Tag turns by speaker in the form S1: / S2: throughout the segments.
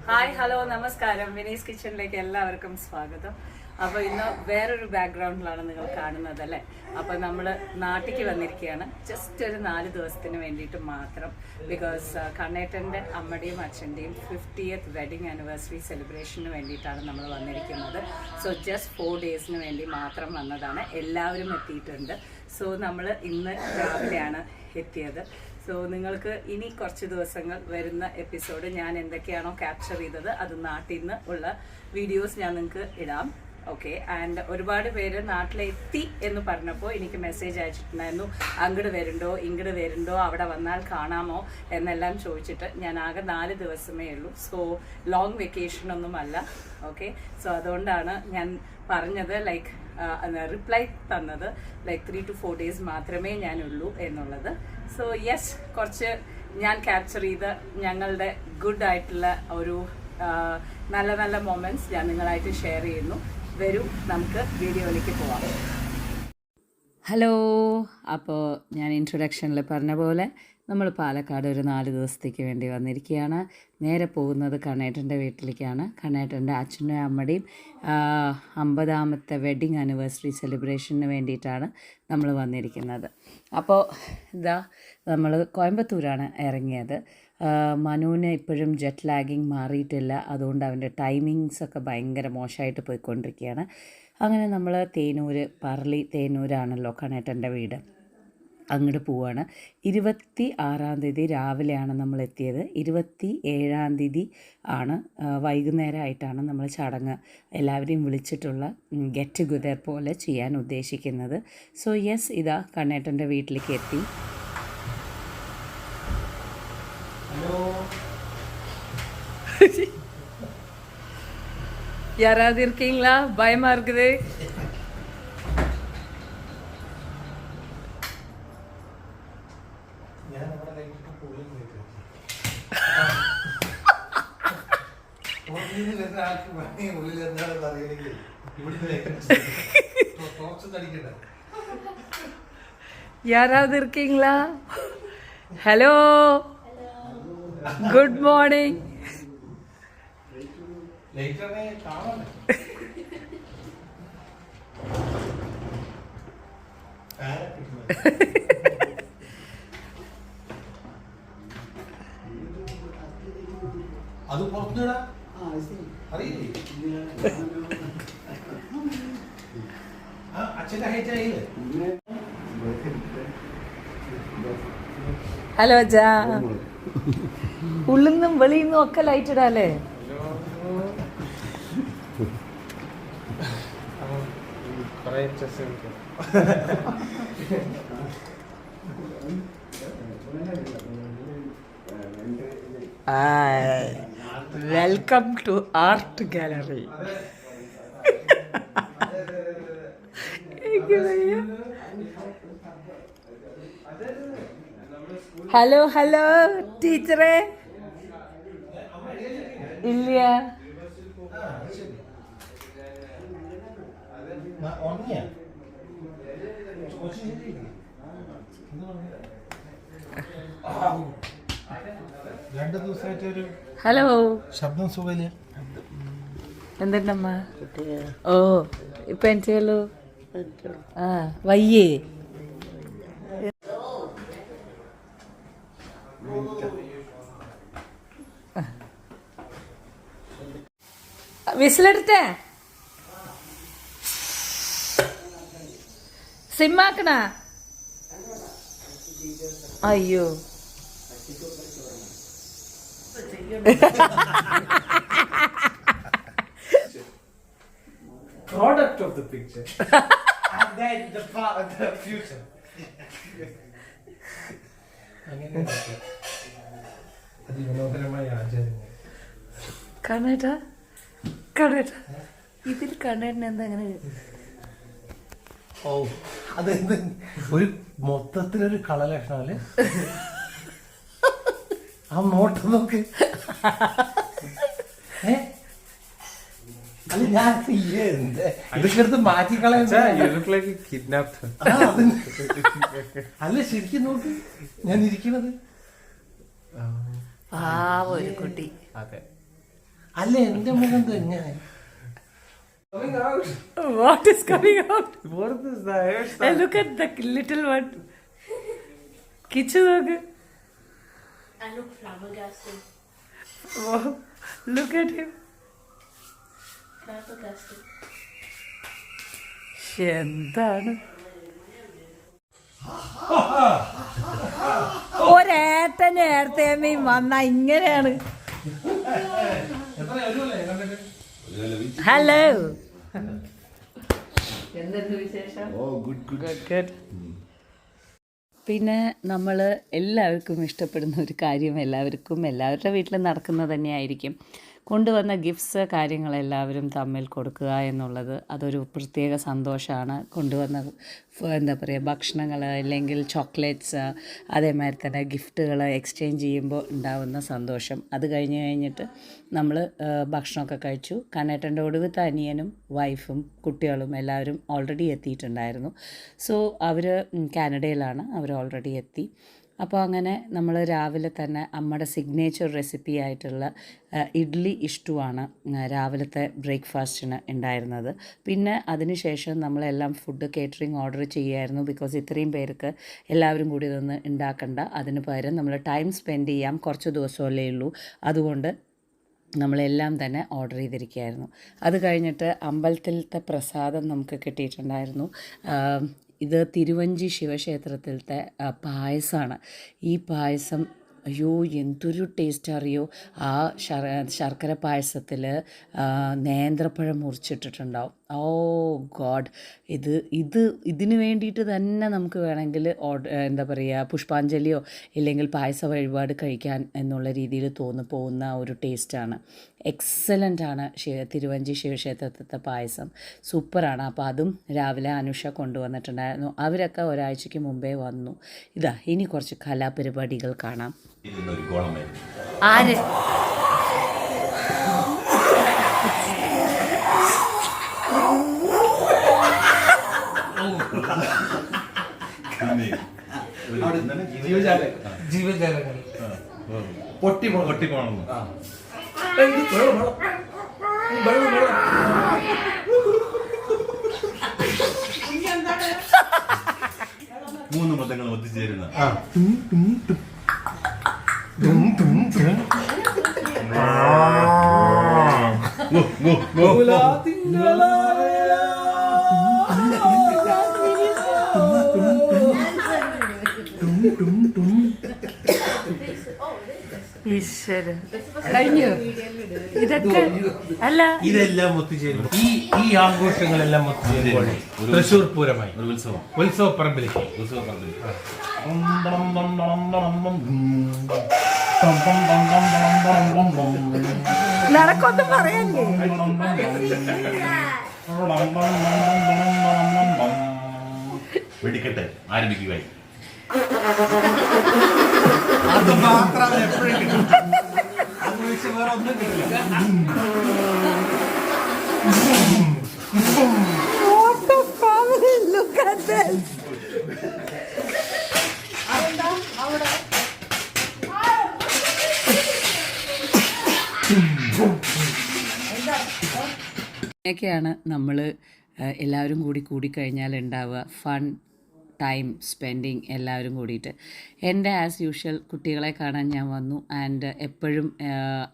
S1: Hi hello നമസ്കാരം. വിനീസ് കിച്ചണിലേക്ക് എല്ലാവർക്കും സ്വാഗതം. അപ്പോൾ ഇന്ന് വേറൊരു ബാക്ക്ഗ്രൗണ്ടിലാണ് നിങ്ങൾ കാണുന്നത് അല്ലേ. അപ്പോൾ നമ്മൾ നാട്ടിലേക്ക് വന്നിരിക്കുകയാണ്. ജസ്റ്റ് ഒരു 4 ദിവസത്തിന് വേണ്ടിയിട്ട് മാത്രം. ബിക്കോസ് കണ്ണേട്ടൻ്റെ അമ്മയുടെയും അച്ഛൻ്റെയും 50th വെഡിങ് ആനിവേഴ്സറി സെലിബ്രേഷന് വേണ്ടിയിട്ടാണ് നമ്മൾ വന്നിരിക്കുന്നത്. സോ ജസ്റ്റ് 4 ഡേയ്സിന് വേണ്ടി മാത്രം വന്നതാണ്. എല്ലാവരും എത്തിയിട്ടുണ്ട്. സോ നമ്മൾ ഇന്ന് രാവിലെയാണ് എത്തിയത്. സോ നിങ്ങൾക്ക് ഇനി കുറച്ച് ദിവസങ്ങൾ വരുന്ന എപ്പിസോഡ് ഞാൻ എന്തൊക്കെയാണോ ക്യാപ്ചർ ചെയ്തത് അത് നാട്ടിൽ നിന്ന് ഉള്ള വീഡിയോസ് ഞാൻ നിങ്ങൾക്ക് ഇടാം. ഓക്കെ. ആൻഡ് ഒരുപാട് പേര് നാട്ടിലെത്തി എന്ന് പറഞ്ഞപ്പോൾ എനിക്ക് മെസ്സേജ് അയച്ചിട്ടുണ്ടായിരുന്നു, അങ്ങോട്ട് വരുന്നുണ്ടോ ഇങ്ങോട്ട് വരുന്നുണ്ടോ, അവിടെ വന്നാൽ കാണാമോ എന്നെല്ലാം ചോദിച്ചിട്ട്. ഞാൻ ആകെ 4 ദിവസമേ ഉള്ളൂ. സോ ലോങ് വെക്കേഷനൊന്നുമല്ല. ഓക്കെ. സോ അതുകൊണ്ടാണ് ഞാൻ പറഞ്ഞത് ലൈക്ക് റിപ്ലൈ തന്നത് ലൈക്ക് 3 to 4 days മാത്രമേ ഞാനുള്ളൂ എന്നുള്ളത്. സോ യെസ്, കുറച്ച് ഞാൻ ക്യാപ്ചർ ചെയ്ത ഞങ്ങളുടെ ഗുഡ് ആയിട്ടുള്ള ഒരു നല്ല നല്ല മൊമെന്റ്സ് ഞാൻ നിങ്ങളായിട്ട് ഷെയർ ചെയ്യുന്നു. വരൂ, നമുക്ക് വീഡിയോയിലേക്ക് പോവാം. ഹലോ. അപ്പോൾ ഞാൻ ഇൻട്രൊഡക്ഷനിൽ പറഞ്ഞ പോലെ നമ്മൾ പാലക്കാട് ഒരു 4 ദിവസത്തേക്ക് വേണ്ടി വന്നിരിക്കുകയാണ്. നേരെ പോകുന്നത് കണ്ണേട്ടൻ്റെ വീട്ടിലേക്കാണ്. കണ്ണേട്ടൻ്റെ അച്ഛനും അമ്മയുടെയും 50ാമത്തെ വെഡ്ഡിങ് ആനിവേഴ്സറി സെലിബ്രേഷന് വേണ്ടിയിട്ടാണ് നമ്മൾ വന്നിരിക്കുന്നത്. അപ്പോൾ ഇതാ നമ്മൾ കോയമ്പത്തൂരാണ് ഇറങ്ങിയത്. മനുവിന് ഇപ്പോഴും ജെറ്റ് ലാഗിങ് മാറിയിട്ടില്ല. അതുകൊണ്ട് അവൻ്റെ ടൈമിങ്സൊക്കെ ഭയങ്കര മോശമായിട്ട് പോയിക്കൊണ്ടിരിക്കുകയാണ്. അങ്ങനെ നമ്മൾ പറളി തേനൂരാണല്ലോ കണ്ണേട്ടൻ്റെ വീട്, അങ്ങോട്ട് പോവുകയാണ്. 26-ാം തീയതി രാവിലെയാണ് നമ്മൾ എത്തിയത്. 27-ാം തീയതി ആണ് വൈകുന്നേരമായിട്ടാണ് നമ്മൾ ചടങ്ങ് എല്ലാവരെയും വിളിച്ചിട്ടുള്ള ഗെറ്റ് ടുഗദർ പോലെ ചെയ്യാൻ ഉദ്ദേശിക്കുന്നത്. സോ യെസ്, ഇതാ കണ്ണേട്ടൻ്റെ വീട്ടിലേക്ക് എത്തി. யாராவது இருக்கீங்களா? பயமா இருக்குது. யாராவது இருக்கீங்களா? Hello, good morning.
S2: അത് പുറത്തുനിടാ അറിയില്ലേ? അച്ഛൻ്റെ ഹൈറ്റ് ആയില്ലേ?
S1: ഹലോ ജാ. ഉള്ളിന്നും വെളിയിന്നും ഒക്കെ ലൈറ്റ് ഇടാല്ലേ? Welcome to art gallery. Hello hello ടീച്ചറെ. ഇല്ല,
S2: രണ്ടു ദിവസമായിട്ട് ഒരു
S1: ഹലോ
S2: ശബ്ദം സുഖമില്ല.
S1: എന്തുണ്ടമ്മ? ഓ, ഇപ്പൊ എനിക്കല്ലോ വയ്യേ. വിസിലെടുത്തേ? സിമ്മാക്കണ? അയ്യോ,
S2: Product of the picture and then the future. അതിമനോഹരമായ ആചാരങ്ങൾ.
S1: കണ്ണേട്ട ഇതിൽ കണ്ണേട്ടന് എന്താ അങ്ങനെ?
S2: ഓ, അതെന്ത് ഒരു മൊത്തത്തിലൊരു കളലക്ഷണം അല്ലേ? ആ നോട്ടം നോക്ക്. അല്ല ഞാൻ ഇതൊക്കെ എടുത്ത് മാറ്റിക്കളയാ. അല്ല ശരിക്കും നോക്ക് ഞാൻ ഇരിക്കണത്.
S1: ഒരു കുട്ടി.
S2: അതെ, അല്ല എന്റെ മുഖം തന്നെ. Coming out.
S1: What is coming out?
S2: What is the hairstyle?
S1: Hey, look at the little one. Kichu look.
S3: I look flabbergasted.
S1: Oh, look at him.
S3: Flabbergasted.
S1: എന്താണ് ഒരേട്ടന് ഏർത്തേമ്മയും വന്ന ഇങ്ങനെയാണ്. ഹലോ, എന്തുണ്ട് വിശേഷം? ഗുഡ്. പിന്നെ നമ്മൾ എല്ലാവർക്കും ഇഷ്ടപ്പെടുന്ന ഒരു കാര്യം, എല്ലാവരുടെ വീട്ടിലും നടക്കുന്നത് തന്നെയായിരിക്കും. കൊണ്ടുവന്ന ഗിഫ്റ്റ്സ് കാര്യങ്ങളെല്ലാവരും തമ്മിൽ കൊടുക്കുക എന്നുള്ളത് അതൊരു പ്രത്യേക സന്തോഷമാണ്. കൊണ്ടുവന്ന എന്താ പറയുക, ഭക്ഷണങ്ങൾ അല്ലെങ്കിൽ ചോക്ലേറ്റ്സ്, അതേമാതിരി തന്നെ ഗിഫ്റ്റുകൾ എക്സ്ചേഞ്ച് ചെയ്യുമ്പോൾ ഉണ്ടാകുന്ന സന്തോഷം. അത് കഴിഞ്ഞിട്ട് നമ്മൾ ഭക്ഷണമൊക്കെ കഴിച്ചു. കണ്ണേട്ടൻ്റെ ഒടുവിലത്തെ അനിയനും വൈഫും കുട്ടികളും എല്ലാവരും ഓൾറെഡി എത്തിയിട്ടുണ്ടായിരുന്നു. സോ അവർ കാനഡയിലാണ്, അവർ ഓൾറെഡി എത്തി. അപ്പോൾ അങ്ങനെ നമ്മൾ രാവിലെ തന്നെ അമ്മയുടെ സിഗ്നേച്ചർ റെസിപ്പി ആയിട്ടുള്ള ഇഡ്ഡലി ഇഷ്ടമാണ് രാവിലത്തെ ബ്രേക്ക്ഫാസ്റ്റിന് ഉണ്ടായിരുന്നത്. പിന്നെ അതിനുശേഷം നമ്മളെല്ലാം ഫുഡ് കേറ്ററിംഗ് ഓർഡർ ചെയ്യുമായിരുന്നു. ബിക്കോസ് ഇത്രയും പേർക്ക് എല്ലാവരും കൂടി ഇതൊന്ന് ഉണ്ടാക്കണ്ട, അതിന് പകരം നമ്മൾ ടൈം സ്പെൻഡ് ചെയ്യാം, കുറച്ച് ദിവസമല്ലേ ഉള്ളൂ, അതുകൊണ്ട് നമ്മളെല്ലാം തന്നെ ഓർഡർ ചെയ്തിരിക്കുകയായിരുന്നു. അത് കഴിഞ്ഞിട്ട് അമ്പലത്തിലത്തെ പ്രസാദം നമുക്ക് കിട്ടിയിട്ടുണ്ടായിരുന്നു. ഇത് തിരുവഞ്ചി ശിവക്ഷേത്രത്തിലത്തെ പായസമാണ്. ഈ പായസം അയ്യോ എന്തൊരു ടേസ്റ്റ് അറിയോ. ആ ശർക്കര പായസത്തിൽ നേന്ത്രപ്പഴം മുറിച്ചിട്ടിട്ടുണ്ടാവും. ഓ ഗോഡ്, ഇതിന് വേണ്ടിയിട്ട് തന്നെ നമുക്ക് വേണമെങ്കിൽ എന്താ പറയുക, പുഷ്പാഞ്ജലിയോ ഇല്ലെങ്കിൽ പായസ വഴിപാട് കഴിക്കാൻ എന്നുള്ള രീതിയിൽ തോന്നിപ്പോകുന്ന ഒരു ടേസ്റ്റാണ്. എക്സലൻ്റാണ് തിരുവഞ്ചി ശിവക്ഷേത്രത്തിലത്തെ പായസം, സൂപ്പറാണ്. അപ്പോൾ അതും രാവിലെ അനുഷ കൊണ്ടുവന്നിട്ടുണ്ടായിരുന്നു. അവരൊക്കെ ഒരാഴ്ചയ്ക്ക് മുമ്പേ വന്നു. ഇനി കുറച്ച് കലാപരിപാടികൾ കാണാം. ആര്
S2: ജീവജാലങ്ങൾ പൊട്ടി പോണെന്ന്.
S4: മൂന്ന് മതങ്ങൾ ഒത്തുചേരുന്ന
S1: കഴിഞ്ഞു. ഇതൊക്കെ അല്ല,
S2: ഇതെല്ലാം ഒത്തുചേരും. ഈ ആഘോഷങ്ങളെല്ലാം ഒത്തുചേരുമ്പോൾ തൃശ്ശൂർ പൂരമായി
S4: ഒരു ഉത്സവം
S2: പറമ്പിലേക്ക്
S1: നടക്കൊന്നും പറയല്ലേ.
S4: വെടിക്കെട്ട് ആരംഭിക്കുകയായി.
S2: അത് മാത്രം എപ്പോഴും കിട്ടും, അത് വെച്ച് വേറെ ഒന്നും കിട്ടില്ല.
S1: What a family, look at this. ഇങ്ങനെയൊക്കെയാണ് നമ്മൾ എല്ലാവരും കൂടിക്കഴിഞ്ഞാൽ ഉണ്ടാവുക ഫൺ ടൈം സ്പെൻഡിങ് എല്ലാവരും കൂടിയിട്ട്. എൻ്റെ ആസ് യൂഷ്വൽ കുട്ടികളെ കാണാൻ ഞാൻ വന്നു. ആൻഡ് എപ്പോഴും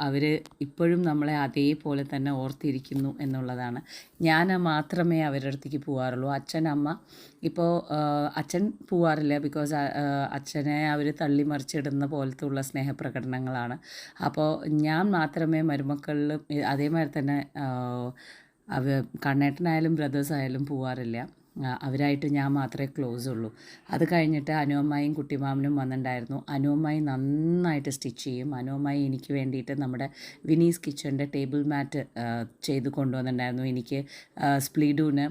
S1: അവർ ഇപ്പോഴും നമ്മളെ അതേപോലെ തന്നെ ഓർത്തിരിക്കുന്നു എന്നുള്ളതാണ്. ഞാൻ മാത്രമേ അവരുടെ അടുത്തേക്ക് പോകാറുള്ളൂ. അച്ഛൻ അമ്മ ഇപ്പോൾ അച്ഛൻ പോവാറില്ല, ബിക്കോസ് അച്ഛനെ അവർ തള്ളി മറിച്ചിടുന്ന പോലത്തെ ഉള്ള സ്നേഹപ്രകടനങ്ങളാണ്. അപ്പോൾ ഞാൻ മാത്രമേ മരുമക്കളിലും അതേമാതിരി തന്നെ കണ്ണേട്ടനായാലും ബ്രദേഴ്സായാലും പോവാറില്ല. അവരായിട്ട് ഞാൻ മാത്രമേ ക്ലോസ് ഉള്ളൂ. അത് കഴിഞ്ഞിട്ട് അനുവമ്മായും കുട്ടിമാമനും വന്നിട്ടുണ്ടായിരുന്നു. അനുവമ്മായി നന്നായിട്ട് സ്റ്റിച്ച് ചെയ്യും. അനുവമ്മായി എനിക്ക് വേണ്ടിയിട്ട് നമ്മുടെ വിനീസ് കിച്ചൻ്റെ ടേബിൾ മാറ്റ് ചെയ്ത് കൊണ്ടുവന്നിട്ടുണ്ടായിരുന്നു. എനിക്ക് സ്പ്ലീഡൂന്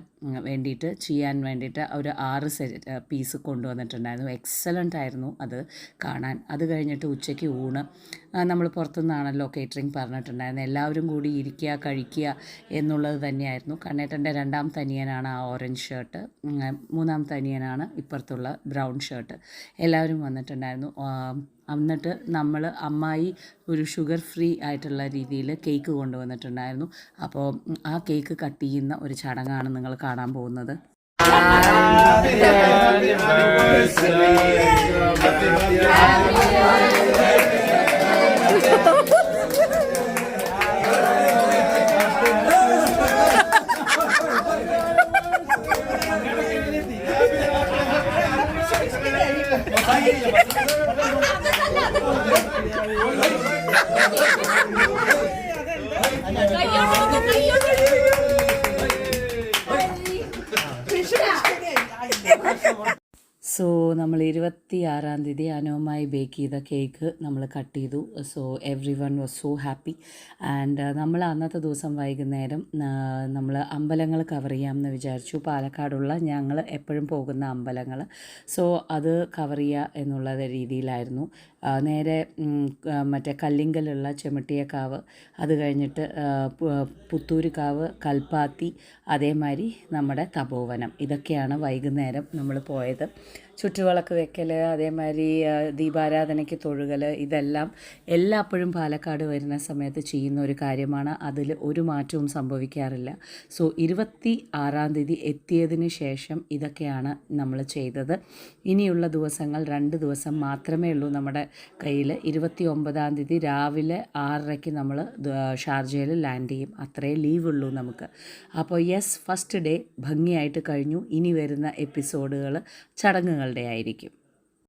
S1: വേണ്ടിയിട്ട് ചെയ്യാൻ വേണ്ടിയിട്ട് ഒരു 6 പീസ് കൊണ്ടുവന്നിട്ടുണ്ടായിരുന്നു. എക്സലൻ്റ് ആയിരുന്നു അത് കാണാൻ. അത് കഴിഞ്ഞിട്ട് ഉച്ചയ്ക്ക് ഊണ് നമ്മൾ പുറത്തുനിന്നാണല്ലോ കേറ്ററിംഗ് പറഞ്ഞിട്ടുണ്ടായിരുന്നത്. എല്ലാവരും കൂടി ഇരിക്കുക കഴിക്കുക എന്നുള്ളത് തന്നെയായിരുന്നു. കണ്ണേട്ടൻ്റെ രണ്ടാമത്തെ അനിയനാണ് ആ ഓറഞ്ച് ഷർട്ട്, മൂന്നാമത്തെ അനിയനാണ് ഇപ്പുറത്തുള്ള ബ്രൗൺ ഷർട്ട്. എല്ലാവരും വന്നിട്ടുണ്ടായിരുന്നു. എന്നിട്ട് നമ്മൾ അമ്മായി ഒരു ഷുഗർ ഫ്രീ ആയിട്ടുള്ള രീതിയിൽ കേക്ക് കൊണ്ടുവന്നിട്ടുണ്ടായിരുന്നു. അപ്പോൾ ആ കേക്ക് കട്ട് ചെയ്യുന്ന ഒരു ചടങ്ങാണ് നിങ്ങൾ കാണാൻ പോകുന്നത്. സോ നമ്മൾ 26-ാം തീയതി അനുവുമായി ബേക്ക് ചെയ്ത കേക്ക് നമ്മൾ കട്ട് ചെയ്തു. So every one was so happy. And നമ്മൾ അന്നത്തെ ദിവസം വൈകുന്നേരം നമ്മൾ അമ്പലങ്ങൾ കവർ ചെയ്യാമെന്ന് വിചാരിച്ചു. പാലക്കാടുള്ള ഞങ്ങൾ എപ്പോഴും പോകുന്ന അമ്പലങ്ങൾ. സോ അത് കവർ ചെയ്യുക എന്നുള്ള രീതിയിലായിരുന്നു. നേരെ മറ്റേ കല്ലിങ്കലുള്ള ചെമിട്ടിയക്കാവ്, അത് കഴിഞ്ഞിട്ട് പുത്തൂരുകാവ്, കൽപ്പാത്തി, അതേമാതിരി നമ്മുടെ തപോവനം, ഇതൊക്കെയാണ് വൈകുന്നേരം നമ്മൾ പോയത്. ചുറ്റുവിളക്ക് വെക്കൽ, അതേമാതിരി ദീപാരാധനയ്ക്ക് തൊഴുകൽ, ഇതെല്ലാം എല്ലായ്പ്പോഴും പാലക്കാട് വരുന്ന സമയത്ത് ചെയ്യുന്ന ഒരു കാര്യമാണ്. അതിൽ ഒരു മാറ്റവും സംഭവിക്കാറില്ല. സോ 26-ാം തീയതി എത്തിയതിന് ശേഷം ഇതൊക്കെയാണ് നമ്മൾ ചെയ്തത്. ഇനിയുള്ള ദിവസങ്ങൾ 2 ദിവസം മാത്രമേ ഉള്ളൂ നമ്മുടെ കയ്യിൽ. 29-ാം തീയതി രാവിലെ 6:30 നമ്മൾ ഷാർജയിൽ ലാൻഡ് ചെയ്യും. അത്രേ ലീവുള്ളൂ നമുക്ക്. അപ്പോൾ ഫസ്റ്റ് ഡേ ഭംഗിയായിട്ട് കഴിഞ്ഞു. ഇനി വരുന്ന എപ്പിസോഡുകൾ ചടങ്ങുകളുടെ ആയിരിക്കും.